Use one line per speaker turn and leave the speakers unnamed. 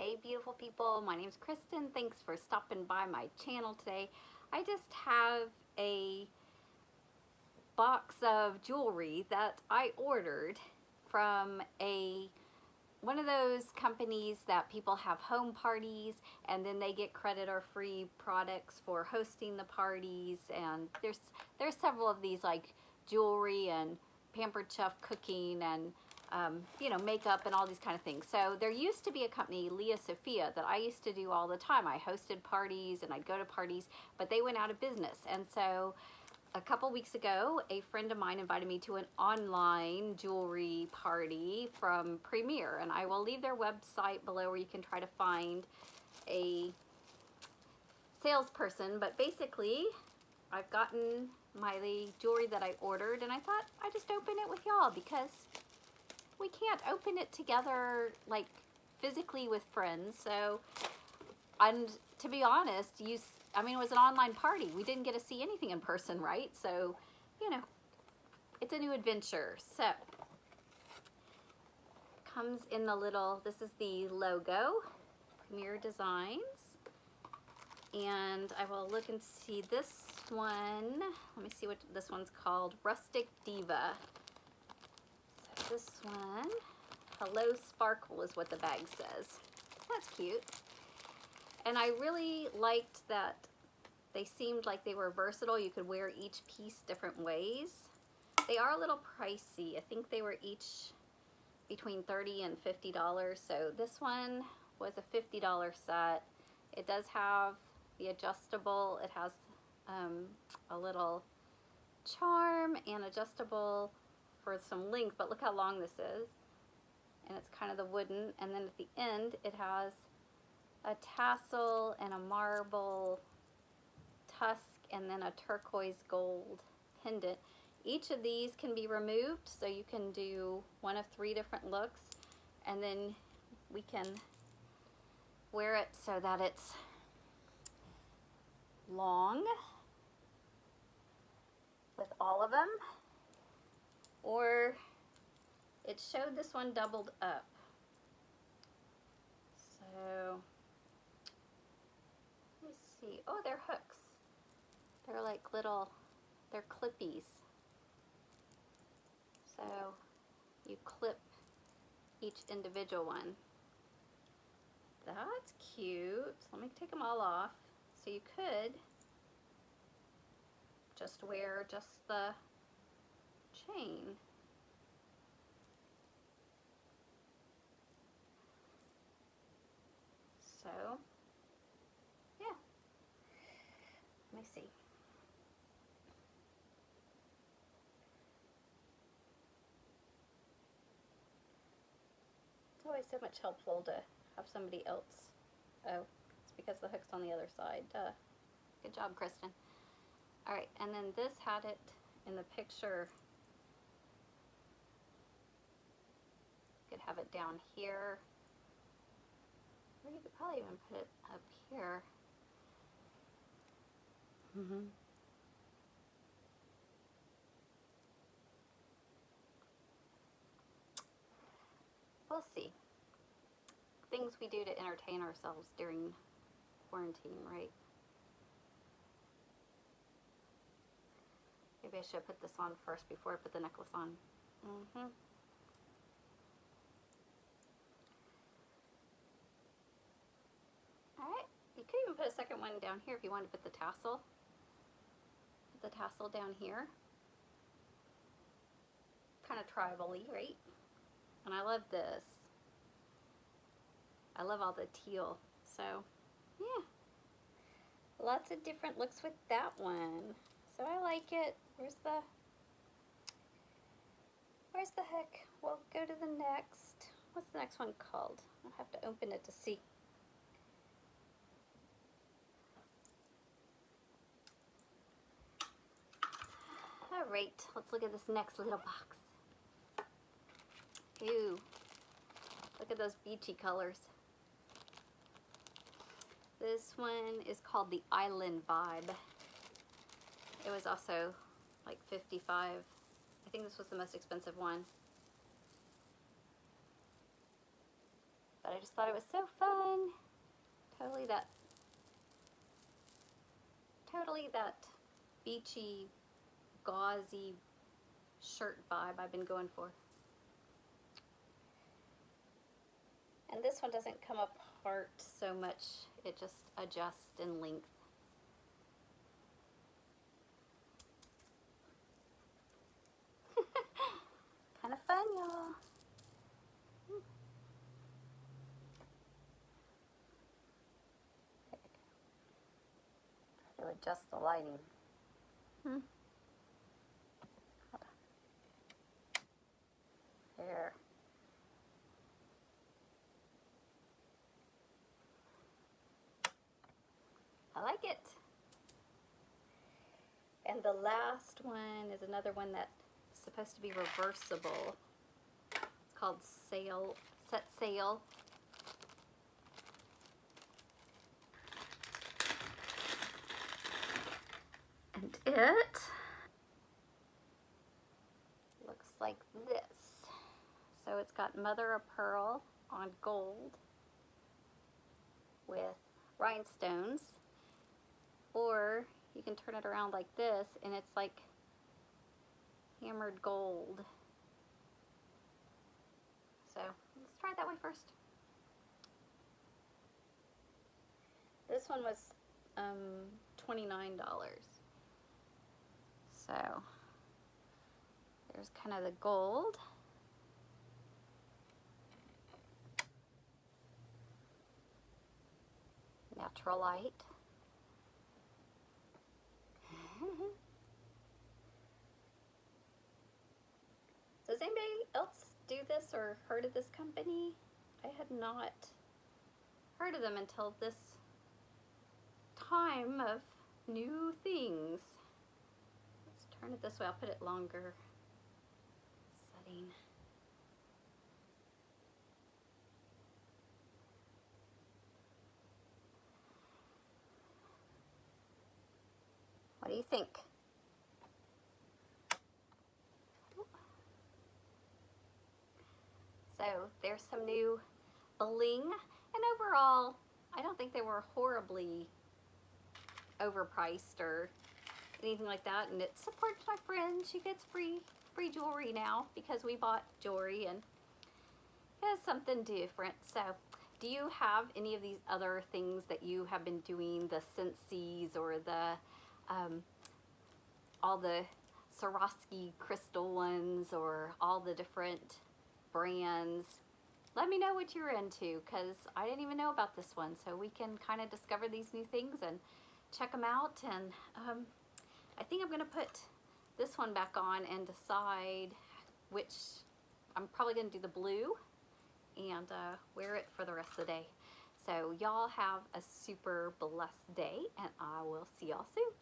Hey beautiful people, my name's Kristen. Thanks for stopping by my channel today. I just have a box of jewelry that I ordered from one of those companies that people have home parties and then they get credit or free products for hosting the parties, and there's several of these, like jewelry and Pampered Chef cooking and you know, makeup and all these kind of things. So there used to be a company, Leah Sophia, that I used to do all the time. I hosted parties and I'd go to parties, but they went out of business. And so a couple weeks ago, a friend of mine invited me to an online jewelry party from Premier, and I will leave their website below where you can try to find a salesperson. But basically, I've gotten my jewelry that I ordered, and I thought I'd just open it with y'all because we can't open it together like physically with friends. So, and to be honest, I mean, it was an online party. We didn't get to see anything in person, right? So, you know, it's a new adventure. So, comes in the little, this is the logo, Premier Designs. And I will look and see this one. Let me see what this one's called. Rustic Diva. So this one, Hello Sparkle is what the bag says. That's cute. And I really liked that they seemed like they were versatile. You could wear each piece different ways. They are a little pricey. I think they were each between $30 and $50. So this one was a $50 set. It does have the adjustable. It has a little charm and adjustable for some length, but look how long this is. And it's kind of the wooden, and then at the end it has a tassel and a marble tusk and then a turquoise gold pendant. Each of these can be removed, so you can do one of 3 different looks, and then we can wear it so that it's long with all of them, or it showed this one doubled up. So let me see. Oh, they're hooks. They're like little, they're clippies. So you clip each individual one. That's cute. Let me take them all off. So you could just wear just the chain. So, yeah. Let me see. It's always so much helpful to have somebody else. Oh, it's because the hook's on the other side. Duh. Good job, Kristen. All right, and then this had it in the picture. You could have it down here. Or you could probably even put it up here. We'll see. Things we do to entertain ourselves during quarantine, right? Maybe I should put this on first before I put the necklace on. Alright, you could even put a second one down here if you wanted to put the tassel. Put the tassel down here. Kind of tribal-y, right? And I love this. I love all the teal. So, yeah. Lots of different looks with that one. So I like it. Where's the heck? We'll go to the next. What's the next one called? I'll have to open it to see. All right, let's look at this next little box. Ooh, look at those beachy colors. This one is called the Island Vibe. It was also like $55. I think this was the most expensive one. But But I just thought it was so fun. Totally that beachy, gauzy shirt vibe I've been going for. And this one doesn't come apart so much. It just adjusts in length. Kind of fun, y'all. To adjust the lighting. There. I like it. And the last one is another one that's supposed to be reversible. It's called Set Sail. And it looks like this. So it's got mother of pearl on gold with rhinestones, or you can turn it around like this and it's like hammered gold. So let's try it that way first. This one was $29. So there's kind of the gold. Natural light. Does anybody else do this or heard of this company? I had not heard of them until this time of new things. Let's turn it this way. I'll put it longer setting. What do you think? So there's some new bling, and overall I don't think they were horribly overpriced or anything like that, and it supports my friend. She gets free jewelry now because we bought jewelry, and it's something different. So do you have any of these other things that you have been doing, the Scentsys or the all the Swarovski crystal ones, or all the different brands? Let me know what you're into, because I didn't even know about this one, so we can kind of discover these new things and check them out. And I think I'm going to put this one back on and decide which. I'm probably going to do the blue and wear it for the rest of the day. So y'all have a super blessed day, and I will see y'all soon.